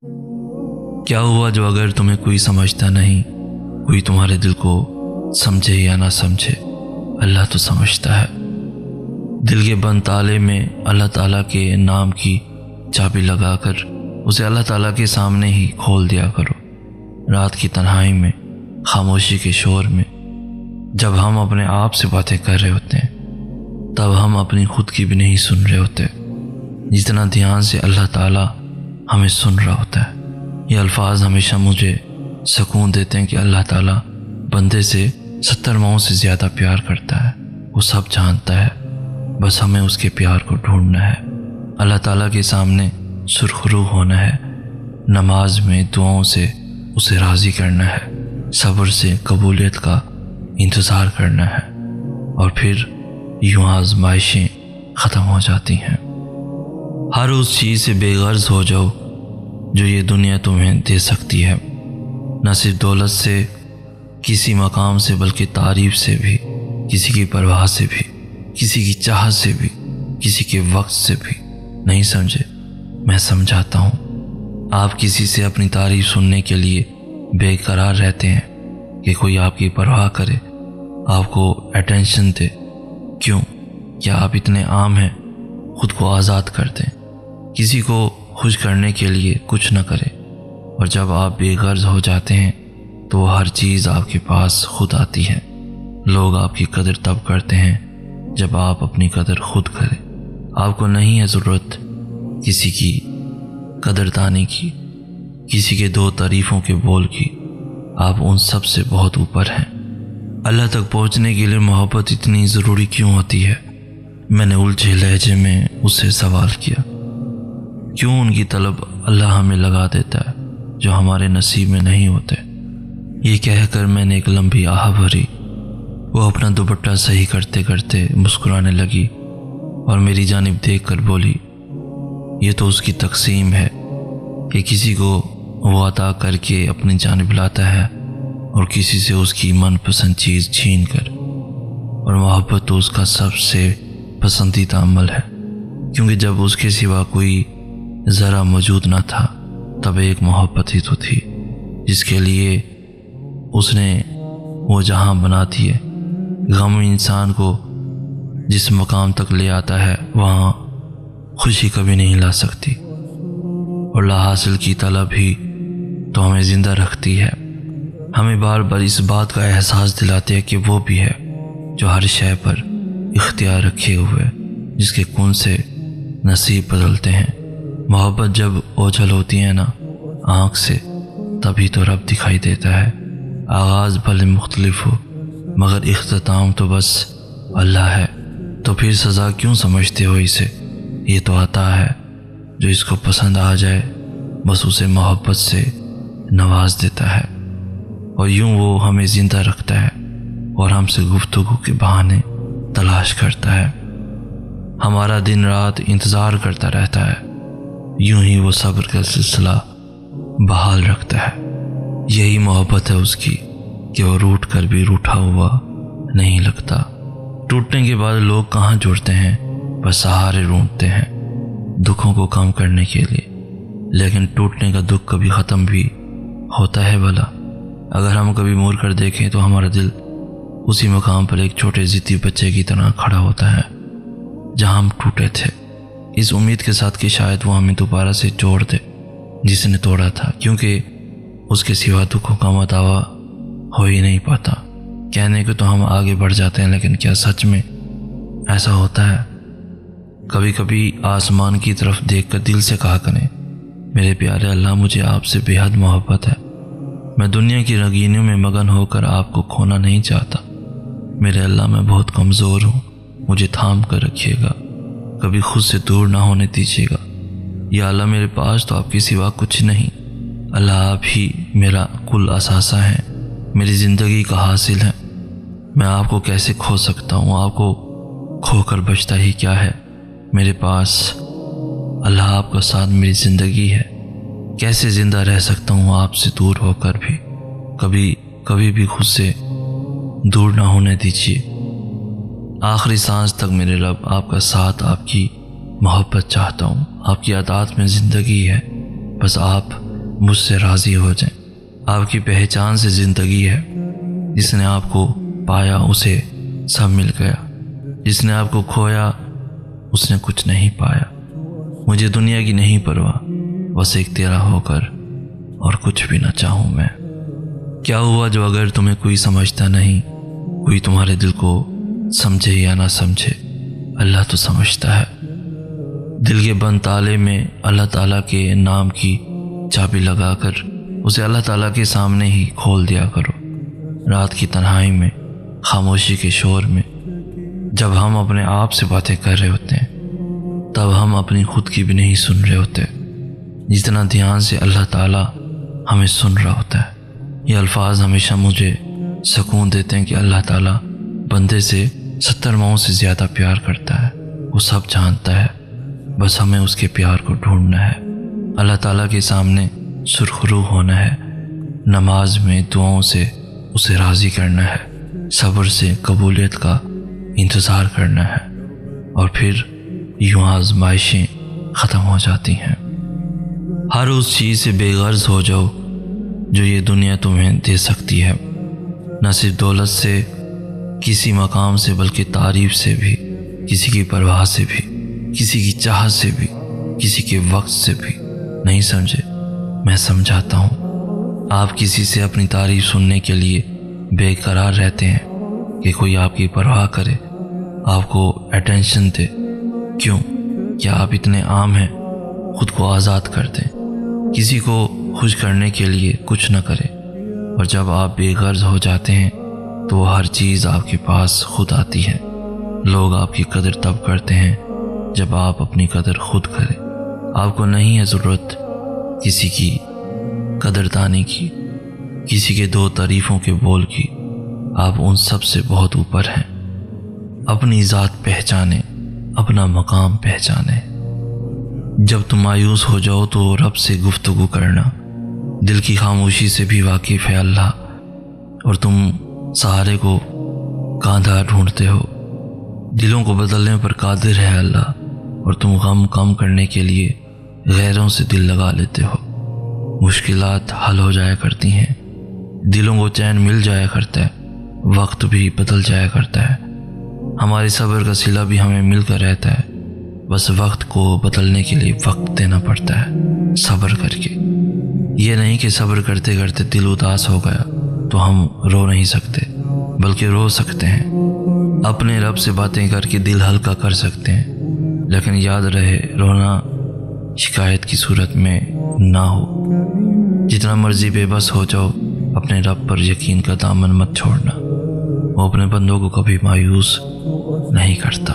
کیا ہوا جو اگر تمہیں کوئی سمجھتا نہیں، کوئی تمہارے دل کو سمجھے یا نہ سمجھے، اللہ تو سمجھتا ہے۔ دل کے بند تالے میں اللہ تعالیٰ کے نام کی چابی لگا کر اسے اللہ تعالیٰ کے سامنے ہی کھول دیا کرو۔ رات کی تنہائی میں، خاموشی کے شور میں، جب ہم اپنے آپ سے باتیں کر رہے ہوتے ہیں تب ہم اپنی خود کی بھی نہیں سن رہے ہوتے، جتنا دھیان سے اللہ تعالیٰ ہمیں سن رہا ہوتا ہے۔ یہ الفاظ ہمیشہ مجھے سکون دیتے ہیں کہ اللہ تعالیٰ بندے سے 70 ماؤں سے زیادہ پیار کرتا ہے۔ وہ سب جانتا ہے، بس ہمیں اس کے پیار کو ڈھونڈنا ہے، اللہ تعالیٰ کے سامنے سرخرو ہونا ہے، نماز میں دعاؤں سے اسے راضی کرنا ہے، صبر سے قبولیت کا انتظار کرنا ہے، اور پھر یوں آزمائشیں ختم ہو جاتی ہیں۔ ہر اس چیز سے بے غرض ہو جاؤ جو یہ دنیا تمہیں دے سکتی ہے، نہ صرف دولت سے، کسی مقام سے، بلکہ تعریف سے بھی، کسی کی پرواہ سے بھی، کسی کی چاہت سے بھی، کسی کے وقت سے بھی۔ نہیں سمجھے؟ میں سمجھاتا ہوں۔ آپ کسی سے اپنی تعریف سننے کے لیے بے قرار رہتے ہیں کہ کوئی آپ کی پرواہ کرے، آپ کو اٹینشن دے۔ کیوں؟ کیا آپ اتنے عام ہیں؟ خود کو آزاد کر دیں، کسی کو خوش کرنے کے لیے کچھ نہ کرے، اور جب آپ بے غرض ہو جاتے ہیں تو وہ ہر چیز آپ کے پاس خود آتی ہے۔ لوگ آپ کی قدر تب کرتے ہیں جب آپ اپنی قدر خود کریں۔ آپ کو نہیں ہے ضرورت کسی کی قدردانی کی، کسی کے دو تعریفوں کے بول کی۔ آپ ان سب سے بہت اوپر ہیں۔ اللہ تک پہنچنے کے لیے محبت اتنی ضروری کیوں ہوتی ہے؟ میں نے الجھے لہجے میں اس سے سوال کیا۔ کیوں ان کی طلب اللہ ہمیں لگا دیتا ہے جو ہمارے نصیب میں نہیں ہوتے؟ یہ کہہ کر میں نے ایک لمبی آہ بھری۔ وہ اپنا دوپٹہ صحیح کرتے کرتے مسکرانے لگی اور میری جانب دیکھ کر بولی، یہ تو اس کی تقسیم ہے کہ کسی کو وہ عطا کر کے اپنی جانب لاتا ہے اور کسی سے اس کی من پسند چیز چھین کر، اور محبت تو اس کا سب سے پسندیدہ عمل ہے، کیونکہ جب اس کے سوا کوئی ذرا موجود نہ تھا تب ایک محبت ہی تو تھی جس کے لیے اس نے وہ جہاں بنا دیے۔ غم انسان کو جس مقام تک لے آتا ہے وہاں خوشی کبھی نہیں لا سکتی، اور لا حاصل کی طلب ہی تو ہمیں زندہ رکھتی ہے، ہمیں بار بار اس بات کا احساس دلاتے ہے کہ وہ بھی ہے جو ہر شے پر اختیار رکھے ہوئے، جس کے کن سے نصیب بدلتے ہیں۔ محبت جب اوجھل ہوتی ہے نا آنکھ سے، تبھی تو رب دکھائی دیتا ہے۔ آغاز بھلے مختلف ہو مگر اختتام تو بس اللہ ہے، تو پھر سزا کیوں سمجھتے ہو اسے؟ یہ تو عطا ہے، جو اس کو پسند آ جائے بس اسے محبت سے نواز دیتا ہے، اور یوں وہ ہمیں زندہ رکھتا ہے اور ہم سے گفتگو کے بہانے تلاش کرتا ہے۔ ہمارا دن رات انتظار کرتا رہتا ہے، یوں ہی وہ صبر کا سلسلہ بحال رکھتا ہے۔ یہی محبت ہے اس کی کہ وہ روٹ کر بھی روٹھا ہوا نہیں لگتا۔ ٹوٹنے کے بعد لوگ کہاں جڑتے ہیں، بس سہارے ڈھونڈتے ہیں دکھوں کو کم کرنے کے لیے، لیکن ٹوٹنے کا دکھ کبھی ختم بھی ہوتا ہے بھلا؟ اگر ہم کبھی مڑ کر دیکھیں تو ہمارا دل اسی مقام پر ایک چھوٹے ضدی بچے کی طرح کھڑا ہوتا ہے جہاں ہم ٹوٹے تھے، اس امید کے ساتھ کہ شاید وہ ہمیں دوبارہ سے جوڑ دے جس نے توڑا تھا، کیونکہ اس کے سوا دکھوں کا مداوا ہو ہی نہیں پاتا۔ کہنے کو تو ہم آگے بڑھ جاتے ہیں، لیکن کیا سچ میں ایسا ہوتا ہے؟ کبھی کبھی آسمان کی طرف دیکھ کر دل سے کہا کریں، میرے پیارے اللہ، مجھے آپ سے بے حد محبت ہے، میں دنیا کی رنگینیوں میں مگن ہو کر آپ کو کھونا نہیں چاہتا۔ میرے اللہ، میں بہت کمزور ہوں، مجھے تھام کر رکھیے گا، کبھی خود سے دور نہ ہونے دیجیے گا۔ یا اللہ، میرے پاس تو آپ کے سوا کچھ نہیں، اللہ آپ ہی میرا کل اثاثہ ہے، میری زندگی کا حاصل ہے، میں آپ کو کیسے کھو سکتا ہوں؟ آپ کو کھو کر بچتا ہی کیا ہے میرے پاس؟ اللہ آپ کا ساتھ میری زندگی ہے، کیسے زندہ رہ سکتا ہوں آپ سے دور ہو کر بھی؟ کبھی بھی خود سے دور نہ ہونے دیجیے۔ آخری سانس تک میرے رب آپ کا ساتھ، آپ کی محبت چاہتا ہوں، آپ کی عطاعت میں زندگی ہے، بس آپ مجھ سے راضی ہو جائیں۔ آپ کی پہچان سے زندگی ہے، جس نے آپ کو پایا اسے سب مل گیا، جس نے آپ کو کھویا اس نے کچھ نہیں پایا۔ مجھے دنیا کی نہیں پرواہ، بس ایک تیرا ہو کر اور کچھ بھی نہ چاہوں میں۔ کیا ہوا جو اگر تمہیں کوئی سمجھتا نہیں، کوئی تمہارے دل کو سمجھے یا نہ سمجھے، اللہ تو سمجھتا ہے۔ دل کے بند تالے میں اللہ تعالیٰ کے نام کی چابی لگا کر اسے اللہ تعالیٰ کے سامنے ہی کھول دیا کرو۔ رات کی تنہائی میں، خاموشی کے شور میں، جب ہم اپنے آپ سے باتیں کر رہے ہوتے ہیں، تب ہم اپنی خود کی بھی نہیں سن رہے ہوتے، جتنا دھیان سے اللہ تعالیٰ ہمیں سن رہا ہوتا ہے۔ یہ الفاظ ہمیشہ مجھے سکون دیتے ہیں کہ اللہ تعالیٰ بندے سے 70 ماؤں سے زیادہ پیار کرتا ہے۔ وہ سب جانتا ہے، بس ہمیں اس کے پیار کو ڈھونڈنا ہے۔ اللہ تعالیٰ کے سامنے سرخرو ہونا ہے، نماز میں دعاؤں سے اسے راضی کرنا ہے، صبر سے قبولیت کا انتظار کرنا ہے، اور پھر یوں آزمائشیں ختم ہو جاتی ہیں۔ ہر اس چیز سے بے غرض ہو جاؤ جو یہ دنیا تمہیں دے سکتی ہے، نہ صرف دولت سے، کسی مقام سے، بلکہ تعریف سے بھی، کسی کی پرواہ سے بھی، کسی کی چاہت سے بھی، کسی کے وقت سے بھی۔ نہیں سمجھے؟ میں سمجھاتا ہوں۔ آپ کسی سے اپنی تعریف سننے کے لیے بے قرار رہتے ہیں کہ کوئی آپ کی پرواہ کرے، آپ کو اٹینشن دے۔ کیوں؟ کیا آپ اتنے عام ہیں؟ خود کو آزاد کر دیں، کسی کو خوش کرنے کے لیے کچھ نہ کرے، اور جب آپ بے غرض ہو جاتے ہیں تو وہ ہر چیز آپ کے پاس خود آتی ہے۔ لوگ آپ کی قدر تب کرتے ہیں جب آپ اپنی قدر خود کریں۔ آپ کو نہیں ہے ضرورت کسی کی قدردانی کی، کسی کے دو تعریفوں کے بول کی۔ آپ ان سب سے بہت اوپر ہیں۔ اپنی ذات پہچانیں، اپنا مقام پہچانیں۔ جب تم مایوس ہو جاؤ تو رب سے گفتگو کرنا۔ دل کی خاموشی سے بھی واقف ہے اللہ، اور تم سہارے کو کاندھا ڈھونڈتے ہو۔ دلوں کو بدلنے پر قادر ہے اللہ، اور تم غم کم کرنے کے لیے غیروں سے دل لگا لیتے ہو۔ مشکلات حل ہو جایا کرتی ہیں، دلوں کو چین مل جایا کرتا ہے، وقت بھی بدل جایا کرتا ہے۔ ہمارے صبر کا صلہ بھی ہمیں مل کر رہتا ہے، بس وقت کو بدلنے کے لیے وقت دینا پڑتا ہے، صبر کر کے۔ یہ نہیں کہ صبر کرتے کرتے دل اداس ہو گیا تو ہم رو نہیں سکتے، بلکہ رو سکتے ہیں۔ اپنے رب سے باتیں کر کے دل ہلکا کر سکتے ہیں، لیکن یاد رہے رونا شکایت کی صورت میں نہ ہو۔ جتنا مرضی بے بس ہو جاؤ، اپنے رب پر یقین کا دامن مت چھوڑنا، وہ اپنے بندوں کو کبھی مایوس نہیں کرتا۔